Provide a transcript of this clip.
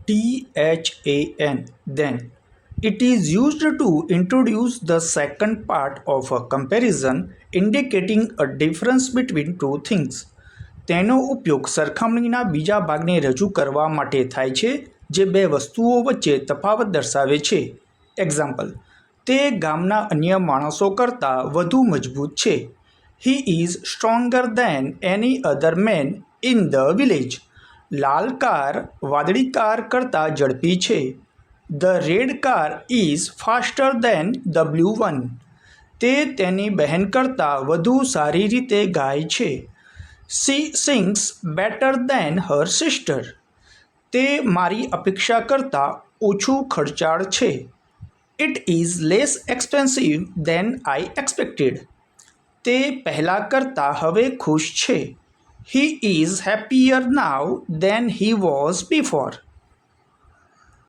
THAN, then. It is used to introduce the second part of a comparison indicating a difference between two things. તેનો ઉપયોગ સરખામણીના બીજા ભાગને રજૂ કરવા માટે થાય છે જે બે વસ્તુઓ વચ્ચે તફાવત દર્શાવે છે. એક્ઝામ્પલ: તે ગામના અન્ય માણસો કરતાં વધુ મજબૂત છે. He is stronger than any other man in the village. લાલ કાર વાદળી કાર કરતાં ઝડપી છે. The red car is faster than the blue one. તે તેની બહેન કરતાં વધુ સારી રીતે ગાય છે. She sings better than her sister. તે મારી અપેક્ષા કરતાં ઓછું ખર્ચાળ છે. It is less expensive than I expected. તે પહેલાં કરતાં હવે ખુશ છે. He is happier now than he was before.